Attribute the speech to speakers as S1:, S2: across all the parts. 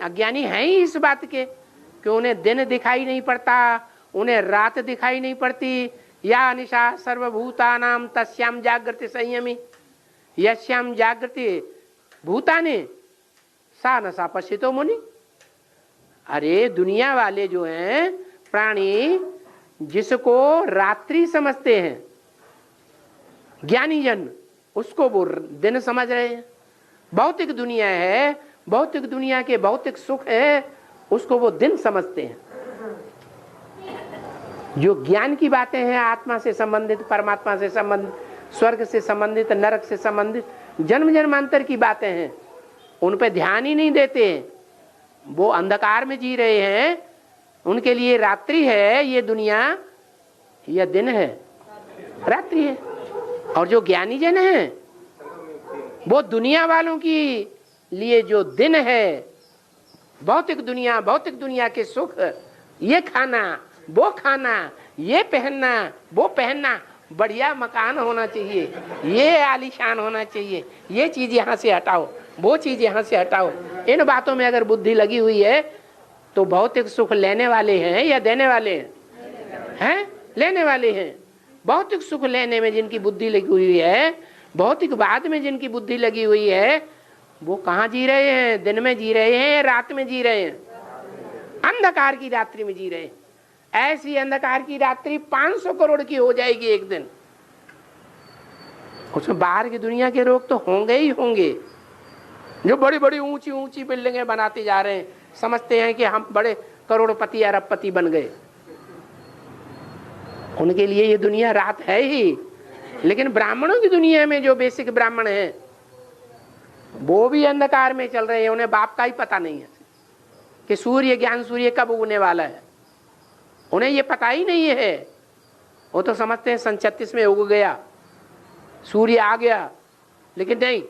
S1: अज्ञानी हैं ही इस बात के कि उन्हें दिन दिखाई नहीं पड़ता, उन्हें रात दिखाई नहीं पड़ती। या निशा सर्वभूतानाम तस्याम जागृति संयमी यस्याम जागृति भूतानि सा नशा पश्चितो मुनि। अरे दुनिया वाले जो हैं प्राणी, जिसको रात्रि समझते हैं ज्ञानी जन, उसको वो दिन समझ रहे हैं। भौतिक दुनिया है, भौतिक दुनिया के भौतिक सुख है, उसको वो दिन समझते हैं। जो ज्ञान की बातें हैं, आत्मा से संबंधित, परमात्मा से संबंधित, स्वर्ग से संबंधित, नरक से संबंधित, जन्म जन्मांतर की बातें हैं, उन पे ध्यान ही नहीं देते हैं। वो अंधकार में जी रहे हैं। उनके लिए रात्रि है ये दुनिया, यह दिन है, रात्रि है। और जो ज्ञानी जन हैं वो दुनिया वालों की लिए जो दिन है, भौतिक दुनिया के सुख, ये खाना, वो खाना, ये पहनना, वो पहनना, बढ़िया मकान होना चाहिए, ये आलीशान होना चाहिए, ये चीज यहाँ से हटाओ, वो चीज यहाँ से हटाओ, इन बातों में अगर बुद्धि लगी हुई है तो भौतिक सुख लेने वाले हैं या देने वाले हैं? लेने वाले हैं। भौतिक सुख लेने में जिनकी बुद्धि लगी हुई है, भौतिकवाद में जिनकी बुद्धि लगी हुई है, वो कहाँ जी रहे हैं? दिन में जी रहे हैं, रात में जी रहे हैं? अंधकार की रात्रि में जी रहे हैं। ऐसी अंधकार की रात्रि 500 करोड़ की हो जाएगी एक दिन। उसमें बाहर की दुनिया के लोग तो होंगे ही होंगे, जो बड़ी बड़ी ऊंची ऊंची बिल्डिंगें बनाते जा रहे हैं, समझते हैं कि हम बड़े करोड़पति अरबपति बन गए। उनके लिए ये दुनिया रात है ही। लेकिन ब्राह्मणों की दुनिया में जो बेसिक ब्राह्मण हैं, वो भी अंधकार में चल रहे हैं। उन्हें बाप का ही पता नहीं है कि सूर्य, ज्ञान सूर्य कब उगने वाला है। उन्हें ये पता ही नहीं है। वो तो समझते हैं सन 36 में उग गया, सूर्य आ गया। लेकिन नहीं,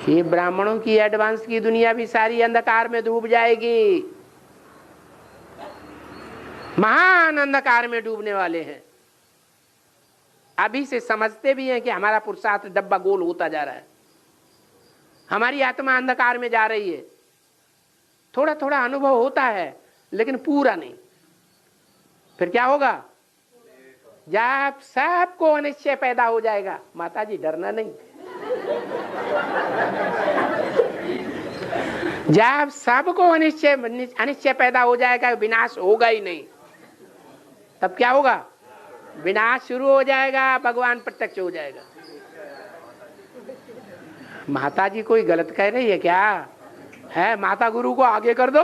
S1: ये ब्राह्मणों की एडवांस की दुनिया भी सारी अंधकार में डूब जाएगी। महान अंधकार में डूबने वाले हैं। अभी से समझते भी हैं कि हमारा पुरुषार्थ डब्बा गोल होता जा रहा है, हमारी आत्मा अंधकार में जा रही है। थोड़ा थोड़ा अनुभव होता है लेकिन पूरा नहीं। फिर क्या होगा? जब सबको अनिश्चय पैदा हो जाएगा, माता जी डरना नहीं, जब सबको अनिश्चय पैदा हो जाएगा, विनाश होगा ही नहीं, तब क्या होगा? विनाश शुरू हो जाएगा, भगवान प्रत्यक्ष हो जाएगा। माता जी कोई गलत कह रही है क्या? है, माता गुरु को आगे कर दो।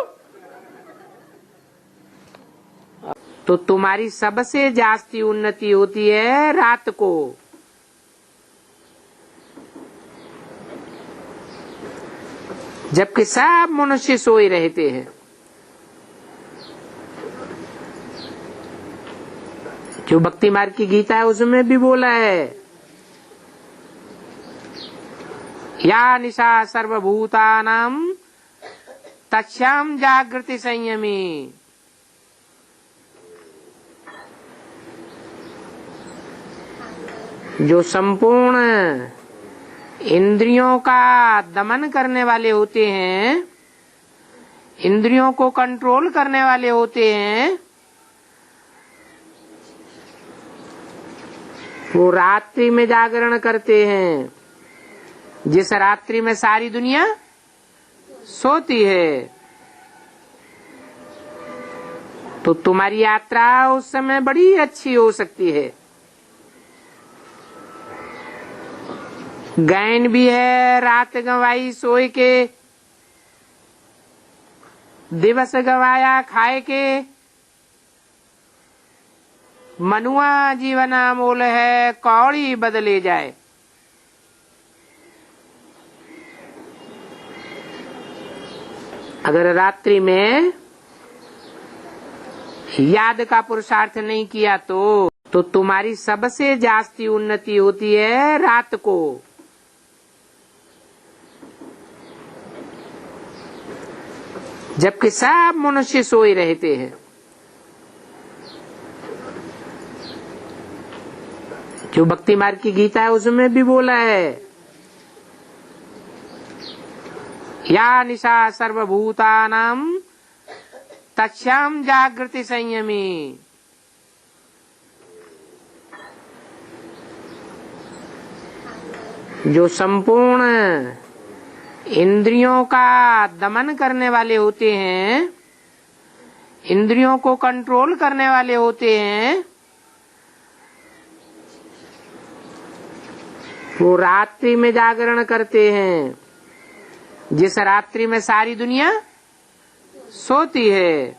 S1: तो तुम्हारी सबसे जास्ती उन्नति होती है रात को। जबकि सब मनुष्य सोए रहते हैं। जो भक्ति मार्ग की गीता है उसमें भी बोला है, या निशा सर्वभूतानां तस्याम जागृति संयमी। जो संपूर्ण इंद्रियों का दमन करने वाले होते हैं, इंद्रियों को कंट्रोल करने वाले होते हैं, वो रात्रि में जागरण करते हैं। जिस रात्रि में सारी दुनिया सोती है, तो तुम्हारी यात्रा उस समय बड़ी अच्छी हो सकती है। गैन भी है, रात गंवाई सोए के, दिवस गवाया खाए के, मनुआ जीवना मोल है, कौड़ी बदले जाए। अगर रात्रि में याद का पुरुषार्थ नहीं किया तो तुम्हारी सबसे जास्ती उन्नति होती है रात को। जबकि सब मनुष्य सोए रहते हैं। जो भक्ति मार्ग की गीता है उसमें भी बोला है, या निशा सर्वभूतानां तस्यां जागृति संयमी। जो संपूर्ण इंद्रियों का दमन करने वाले होते हैं, इंद्रियों को कंट्रोल करने वाले होते हैं, वो रात्रि में जागरण करते हैं। जिस रात्रि में सारी दुनिया सोती है,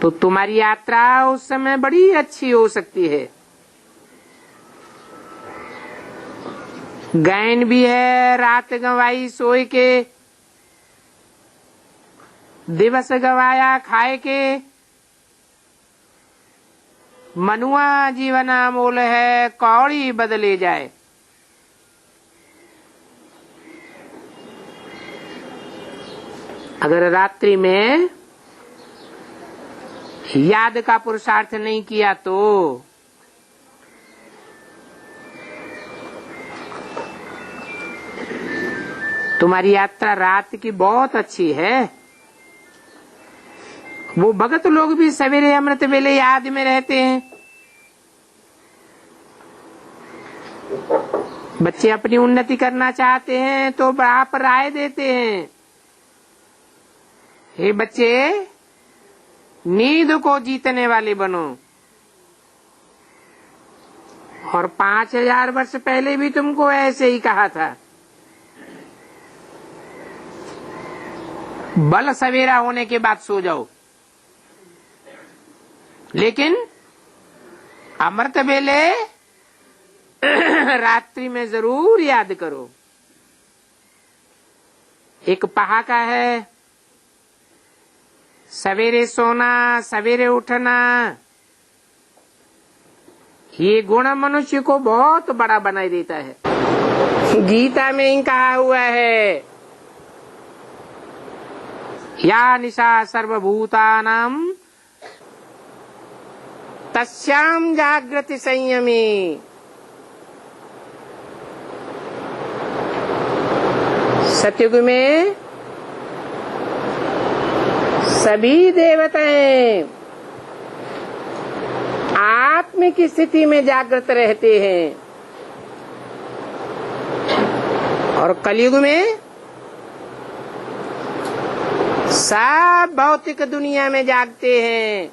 S1: तो तुम्हारी यात्रा उस समय बड़ी अच्छी हो सकती है। गैन भी है, रात गंवाई सोए के, दिवस गवाया खाए के, मनुआ जीवना मोल है, कौड़ी बदले जाए। अगर रात्रि में याद का पुरुषार्थ नहीं किया तो तुम्हारी यात्रा रात की बहुत अच्छी है। वो भगत लोग भी सवेरे अमृत वेले याद में रहते हैं। बच्चे अपनी उन्नति करना चाहते हैं तो आप राय देते हैं, हे बच्चे नींद को जीतने वाले बनो। और 5000 वर्ष पहले भी तुमको ऐसे ही कहा था। बल सवेरा होने के बाद सो जाओ, लेकिन अमृत वेले रात्रि में जरूर याद करो। एक पहाका है, सवेरे सोना सवेरे उठना, ये गुण मनुष्य को बहुत बड़ा बना देता है। गीता में ही कहा हुआ है, या निशा सर्वभूतानां तस्यां जागृति संयमी। सतयुग में सभी देवताएं आत्म की स्थिति में जागृत रहते हैं, और कलयुग में सब भौतिक दुनिया में जागते हैं।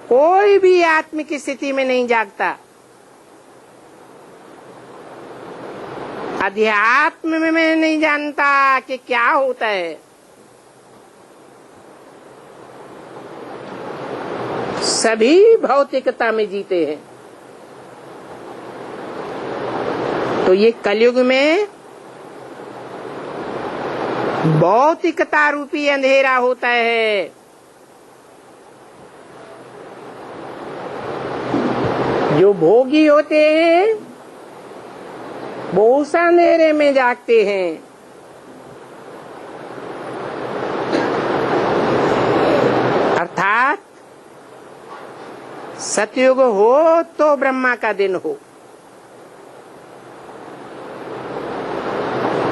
S1: कोई भी आत्म की स्थिति में नहीं जागता। अध्यात्म में मैं नहीं जानता कि क्या होता है। सभी भौतिकता में जीते हैं। तो ये कलयुग में भौतिकता रूपी अंधेरा होता है। जो भोगी होते हैं वो उस अंधेरे में जागते हैं। अर्थात सतयुग हो तो ब्रह्मा का दिन हो,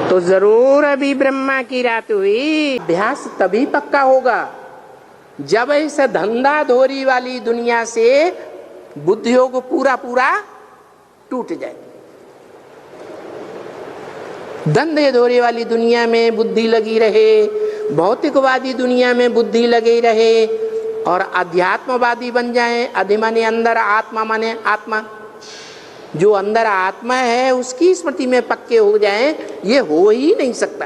S1: तो जरूर अभी ब्रह्मा की रात हुई। अभ्यास तभी पक्का होगा जब इस धंधाधोरी वाली दुनिया से बुद्धियोग पूरा पूरा टूट जाए। धंधेधोरी वाली दुनिया में बुद्धि लगी रहे, भौतिकवादी दुनिया में बुद्धि लगी रहे, और अध्यात्मवादी बन जाए। अधि माने अंदर, आत्मा माने आत्मा। जो अंदर आत्मा है उसकी स्मृति में पक्के हो जाएं, ये हो ही नहीं सकता।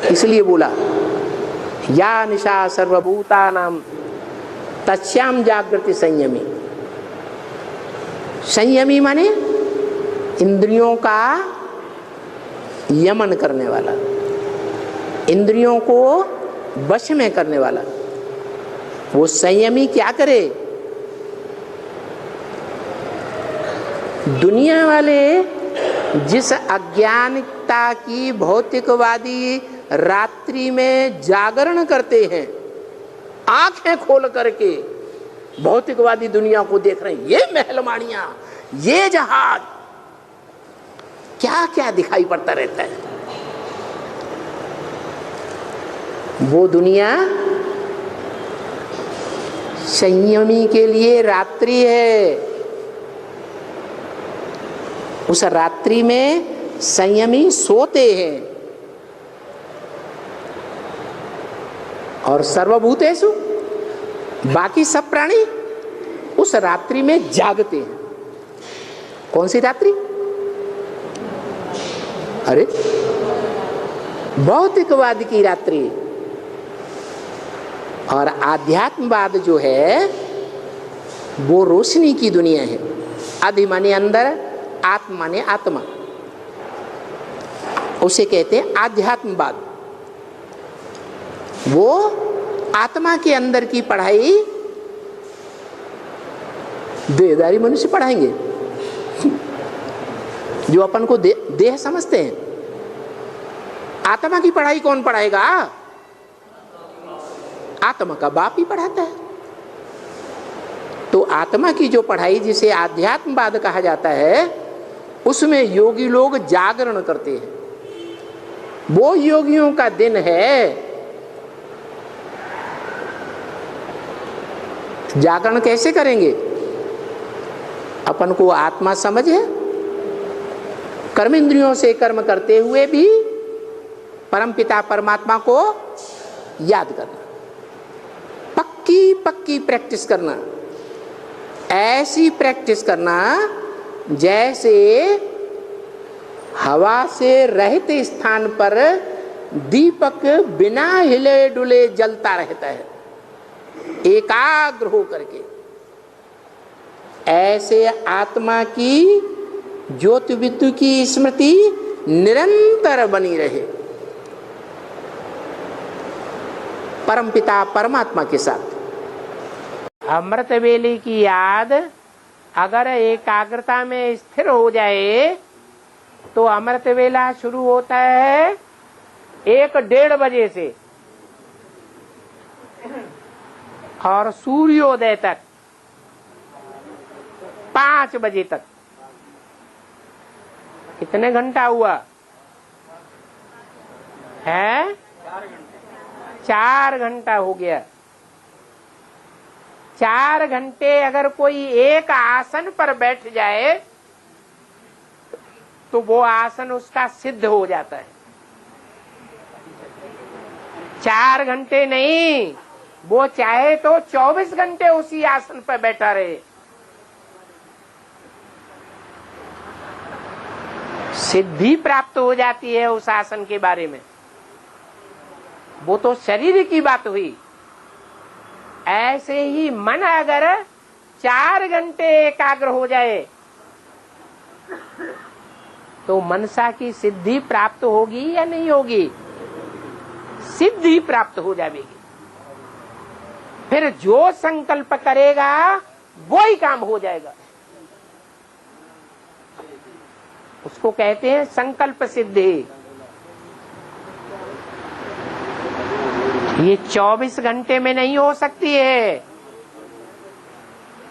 S1: इसलिए बोला या निशा सर्वभूतानां तस्यां जागृति संयमी। संयमी माने इंद्रियों का यमन करने वाला, इंद्रियों को वश में करने वाला। वो संयमी क्या करे? दुनिया वाले जिस अज्ञानता की भौतिकवादी रात्रि में जागरण करते हैं आंखें खोल करके, भौतिकवादी दुनिया को देख रहे हैं, ये महलमानियां, ये जहाज, क्या क्या दिखाई पड़ता रहता है। वो दुनिया संयमी के लिए रात्रि है। उस रात्रि में संयमी सोते हैं और सर्वभूतेषु, बाकी सब प्राणी उस रात्रि में जागते हैं। कौन सी रात्रि? अरे भौतिकवाद की रात्रि। और आध्यात्मवाद जो है वो रोशनी की दुनिया है। अधि माने अंदर, आत्मा माने आत्मा, उसे कहते हैं आध्यात्मवाद। वो आत्मा के अंदर की पढ़ाई देहधारी मनुष्य पढ़ाएंगे, जो अपन को देह समझते हैं। आत्मा की पढ़ाई कौन पढ़ाएगा? आत्मा का बाप ही पढ़ाता है। तो आत्मा की जो पढ़ाई, जिसे आध्यात्मवाद कहा जाता है, उसमें योगी लोग जागरण करते हैं। वो योगियों का दिन है। जागरण कैसे करेंगे? अपन को आत्मा समझ है, कर्म इंद्रियों से कर्म करते हुए भी परमपिता परमात्मा को याद करना, पक्की पक्की प्रैक्टिस करना। ऐसी प्रैक्टिस करना जैसे हवा से रहते स्थान पर दीपक बिना हिले डुले जलता रहता है, एकाग्र हो करके। ऐसे आत्मा की ज्योति विद्युत की स्मृति निरंतर बनी रहे परमपिता परमात्मा के साथ। अमृत वेले की याद अगर एकाग्रता में स्थिर हो जाए तो अमृत वेला शुरू होता है 1-1:30 बजे से और सूर्योदय तक 5 बजे तक। कितने घंटा हुआ है? 4 घंटा हो गया। 4 घंटे अगर कोई एक आसन पर बैठ जाए तो वो आसन उसका सिद्ध हो जाता है। 4 घंटे नहीं, वो चाहे तो 24 घंटे उसी आसन पर बैठा रहे, सिद्धि प्राप्त हो जाती है उस आसन के बारे में। वो तो शरीर की बात हुई। ऐसे ही मन अगर 4 घंटे एकाग्र हो जाए तो मनसा की सिद्धि प्राप्त होगी या नहीं होगी? सिद्धि प्राप्त हो जाएगी। फिर जो संकल्प करेगा वो ही काम हो जाएगा। उसको कहते हैं संकल्प सिद्धि। ये 24 घंटे में नहीं हो सकती है।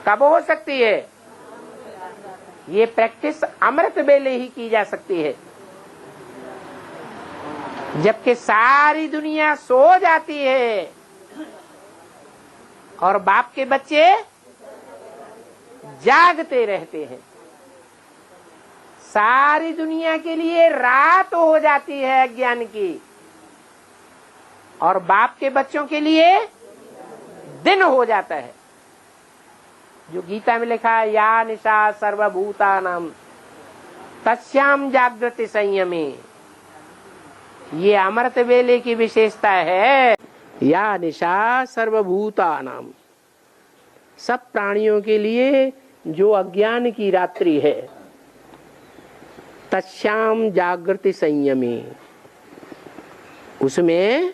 S1: कब हो सकती है? ये प्रैक्टिस अमृत वेले ही की जा सकती है, जबकि सारी दुनिया सो जाती है और बाप के बच्चे जागते रहते हैं। सारी दुनिया के लिए रात हो जाती है अज्ञान की और बाप के बच्चों के लिए दिन हो जाता है। जो गीता में लिखा है, या निशा सर्वभूतानां तस्याम जागृति संयमे, ये अमृत वेले की विशेषता है। या निशा सर्वभूतानां, सब प्राणियों के लिए जो अज्ञान की रात्रि है, तस्याम जागृति संयमे, उसमें,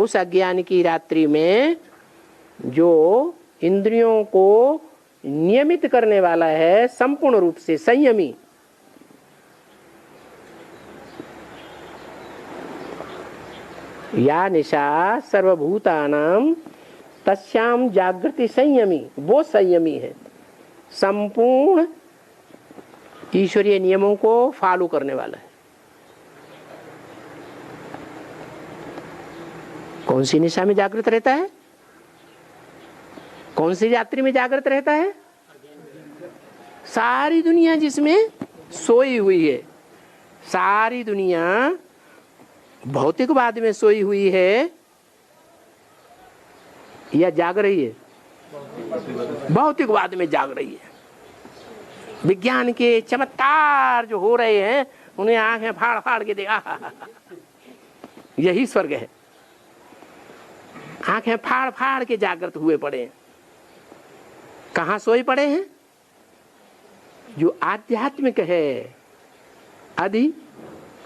S1: उस अज्ञान की रात्रि में जो इंद्रियों को नियमित करने वाला है संपूर्ण रूप से संयमी, या निशा सर्वभूतानां तस्याम जागृति संयमी, वो संयमी है, संपूर्ण ईश्वरीय नियमों को फॉलो करने वाला है। कौन सी निशा में जागृत रहता है? कौन सी रात्रि में जागृत रहता है? सारी दुनिया जिसमें सोई हुई है, सारी दुनिया भौतिकवाद में सोई हुई है या जाग रही है? भौतिकवाद में जाग रही है। विज्ञान के चमत्कार जो हो रहे हैं उन्हें आंखें फाड़ फाड़ के देखा, यही स्वर्ग है। आंखें फाड़ फाड़ के जागृत हुए पड़े हैं। कहां सोए पड़े हैं? जो आध्यात्मिक है, अधि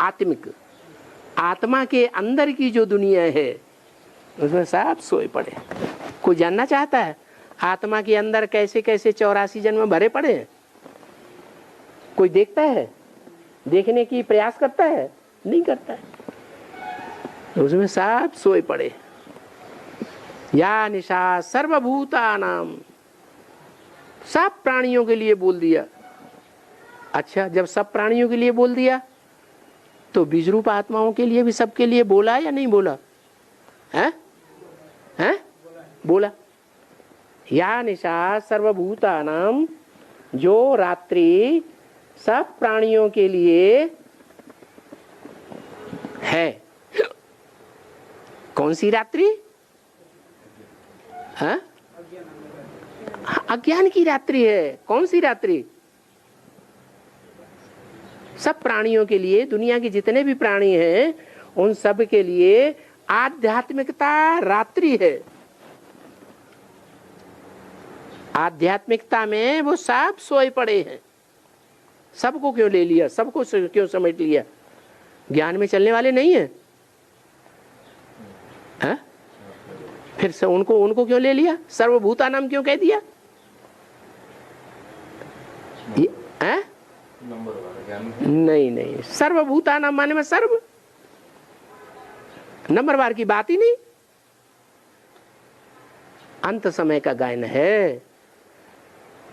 S1: आत्मिक, आत्मा के अंदर की जो दुनिया है उसमें सब सोए पड़े। कोई जानना चाहता है आत्मा के अंदर कैसे कैसे 84 जन्म भरे पड़े हैं? कोई देखता है? देखने की प्रयास करता है? नहीं करता है। उसमें सब सोए पड़े। या निशा सर्वभूतानाम, सब प्राणियों के लिए बोल दिया। अच्छा, जब सब प्राणियों के लिए बोल दिया तो बीजरूप आत्माओं के लिए भी सबके लिए बोला या नहीं बोला? है? बोला। या निशा सर्वभूतानाम, जो रात्रि सब प्राणियों के लिए है। कौन सी रात्रि? हाँ? अज्ञान की रात्रि है। कौन सी रात्रि? सब प्राणियों के लिए, दुनिया के जितने भी प्राणी हैं उन सब के लिए आध्यात्मिकता रात्रि है। आध्यात्मिकता में वो सब सोए पड़े हैं। सबको क्यों ले लिया? सबको क्यों समेट लिया? ज्ञान में चलने वाले नहीं है? हाँ? फिर से उनको क्यों ले लिया? सर्वभूता नाम क्यों कह दिया? नहीं, सर्वभूता नाम माने में सर्व, नंबरवार की बात ही नहीं। अंत समय का गायन है।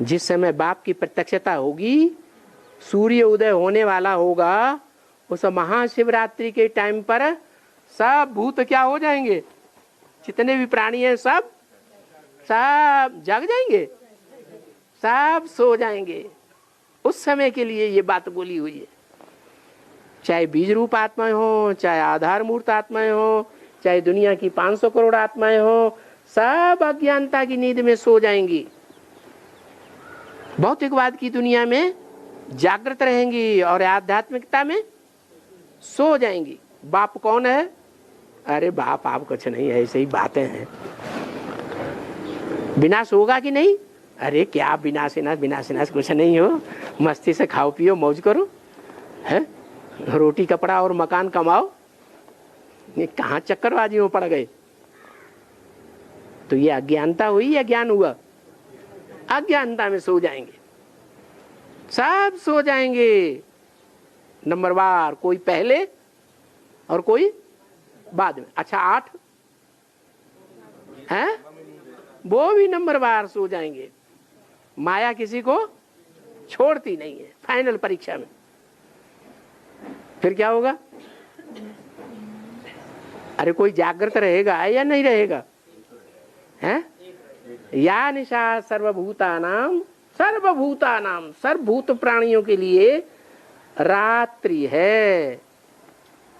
S1: जिस समय बाप की प्रत्यक्षता होगी, सूर्य उदय होने वाला होगा, उस महाशिवरात्रि के टाइम पर सब भूत क्या हो जाएंगे? जितने भी प्राणी हैं सब जाग जाएंगे, सब सो जाएंगे। उस समय के लिए ये बात बोली हुई है। चाहे बीज रूप आत्माएं हो, चाहे आधार मूर्त आत्माएं हो, चाहे दुनिया की 500 करोड़ आत्माएं हो, सब अज्ञानता की नींद में सो जाएंगी। भौतिकवाद की दुनिया में जागृत रहेंगी और आध्यात्मिकता में सो जाएंगी। बाप कौन है? अरे बाप आप कुछ नहीं है, ऐसे ही बातें हैं। विनाश होगा कि नहीं? अरे क्या विनाश विनाश कुछ नहीं हो। मस्ती से खाओ पियो मौज करो, है? रोटी कपड़ा और मकान कमाओ। ये कहाँ चक्करबाजी में पड़ गए? तो ये अज्ञानता हुई या ज्ञान हुआ? अज्ञानता में सो जाएंगे, सब सो जाएंगे नंबरवार, कोई पहले और कोई बाद में। अच्छा 8 है, वो भी नंबरवार सो जाएंगे। माया किसी को छोड़ती नहीं है। फाइनल परीक्षा में फिर क्या होगा? अरे कोई जागृत रहेगा या नहीं रहेगा? हैं? या निशा सर्वभूतानाम, सर्वभूतानाम, सर्वभूत प्राणियों के लिए रात्रि है।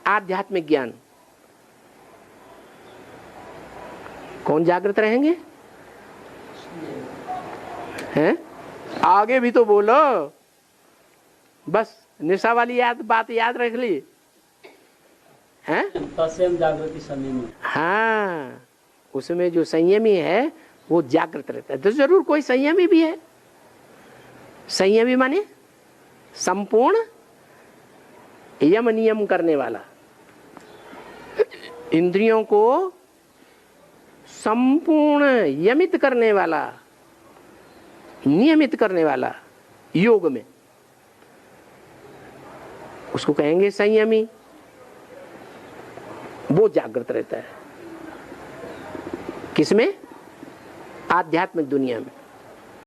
S1: आध्यात्मिक ज्ञान। कौन जागृत रहेंगे? हैं? आगे भी तो बोलो। बस निशा वाली बात याद रख ली हैं?
S2: जागृति संयमी।
S1: हाँ, उसमें जो संयमी है वो जागृत रहता है। तो जरूर कोई संयमी भी है। संयमी माने संपूर्ण यम नियम करने वाला, इंद्रियों को संपूर्ण यमित करने वाला, नियमित करने वाला योग में, उसको कहेंगे संयमी। वो जागृत रहता है। किसमें? आध्यात्मिक दुनिया में।